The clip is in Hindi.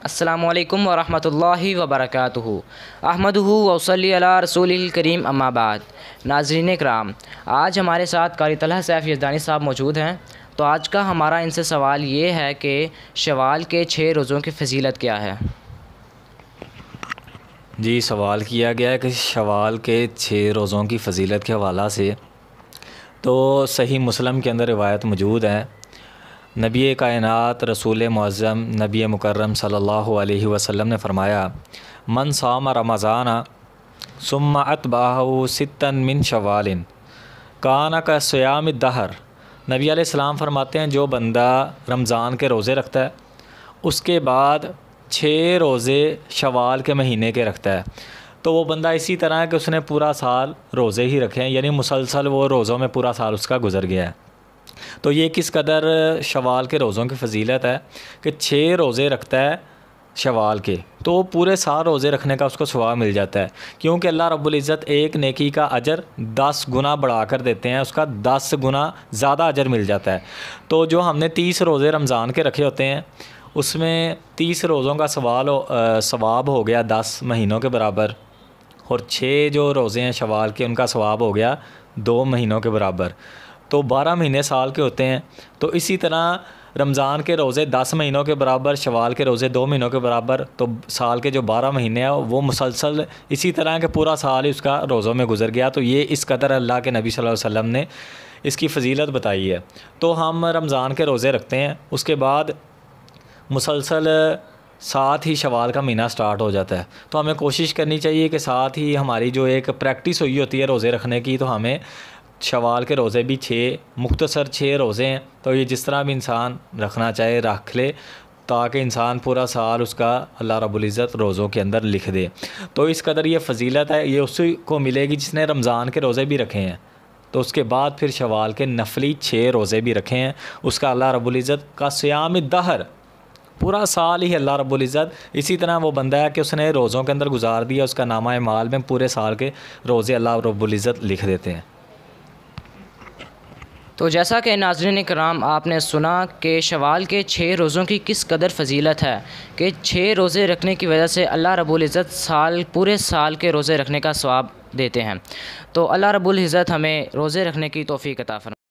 अस्सलामुअलैकुम वरहमतुल्लाहि वबरकातुहू अहमदुहू वसल्ली अला रसूलिल करीम अम्मा बाद। नाज़रीन कराम, आज हमारे साथ कारी तलहा सैफ़ यज़दानी साहब मौजूद हैं। तो आज का हमारा इनसे सवाल ये है कि शवाल के 6 रोज़ों की फ़जीलत क्या है। जी, सवाल किया गया है कि शवाल के 6 रोज़ों की फ़जीलत के हवाला से तो सही मुस्लिम के अंदर रिवायत मौजूद है। नबी कायनात रसूल मुअज़्ज़म नबी मुकर्रम सल्लल्लाहु अलैहि वसल्लम ने फ़रमाया, मन साम रमज़ाना सुम्मा अतबाहु सित्तन मिन शवालिन काना का सियाम दहर। नबी अलैहिस्सलाम फ़रमाते हैं, जो बंदा रमज़ान के रोज़े रखता है उसके बाद 6 रोज़े शवाल के महीने के रखता है तो वो बंदा इसी तरह है कि उसने पूरा साल रोज़े ही रखे हैं, यानी मुसलसल वो रोज़ों में पूरा साल उसका गुज़र गया है। तो ये किस कदर शवाल के रोज़ों की फ़जीलत है कि 6 रोज़े रखता है शवाल के तो पूरे साल रोज़े रखने का उसको सवाब मिल जाता है, क्योंकि अल्लाह रब्बुल इज़्ज़त एक नेकी का अजर 10 गुना बढ़ा कर देते हैं, उसका 10 गुना ज़्यादा अजर मिल जाता है। तो जो हमने 30 रोज़े रमज़ान के रखे होते हैं उसमें 30 रोज़ों का सवाब हो गया 10 महीनों के बराबर, और 6 जो रोज़े हैं शवाल के उनका सवाब हो गया 2 महीनों के बराबर। तो 12 महीने साल के होते हैं। तो इसी तरह रमज़ान के रोज़े 10 महीनों के बराबर, शवाल के रोज़े 2 महीनों के बराबर, तो साल के जो 12 महीने हैं वो मुसलसल इसी तरह के पूरा साल ही उसका रोज़ों में गुज़र गया। तो ये इस कदर अल्लाह के नबी सल्लल्लाहु अलैहि वसल्लम ने इसकी फ़जीलत बताई है। तो हम रमज़ान के रोज़े रखते हैं, उसके बाद मुसलसल साथ ही शवाल का महीना स्टार्ट हो जाता है। तो हमें कोशिश करनी चाहिए कि साथ ही हमारी जो एक प्रैक्टिस हुई होती है रोज़े रखने की, तो हमें शवाल के रोज़े भी 6 मुख्तसर 6 रोज़े हैं, तो ये जिस तरह भी इंसान रखना चाहे रख ले, ताकि इंसान पूरा साल उसका अल्लाह रब्बुल इज़्ज़त रोज़ों के अंदर लिख दे। तो इस कदर ये फ़जीलत है, ये उसी को मिलेगी जिसने रमज़ान के रोज़े भी रखे हैं, तो उसके बाद फिर शवाल के नफली 6 रोज़े भी रखे हैं, उसका अल्लाह रब्बुल इज़्ज़त का सियाम दहर पूरा साल ही अल्लाह रब्बुल इज़्ज़त इसी तरह वो बंदा है कि उसने रोज़ों के अंदर गुजार दिया, उसका नामा माल में पूरे साल के रोज़े अल्लाह रब्बुल इज़्ज़त लिख देते हैं। तो जैसा कि नाज़रीन कराम आपने सुना कि शवाल के 6 रोज़ों की किस कदर फ़जीलत है कि 6 रोज़े रखने की वजह से अल्लाह रब्बुल इज़्ज़त पूरे साल के रोज़े रखने का सवाब देते हैं। तो अल्लाह रब्बुल इज़्ज़त हमें रोज़े रखने की तौफ़ीक़ अता फ़रमाए।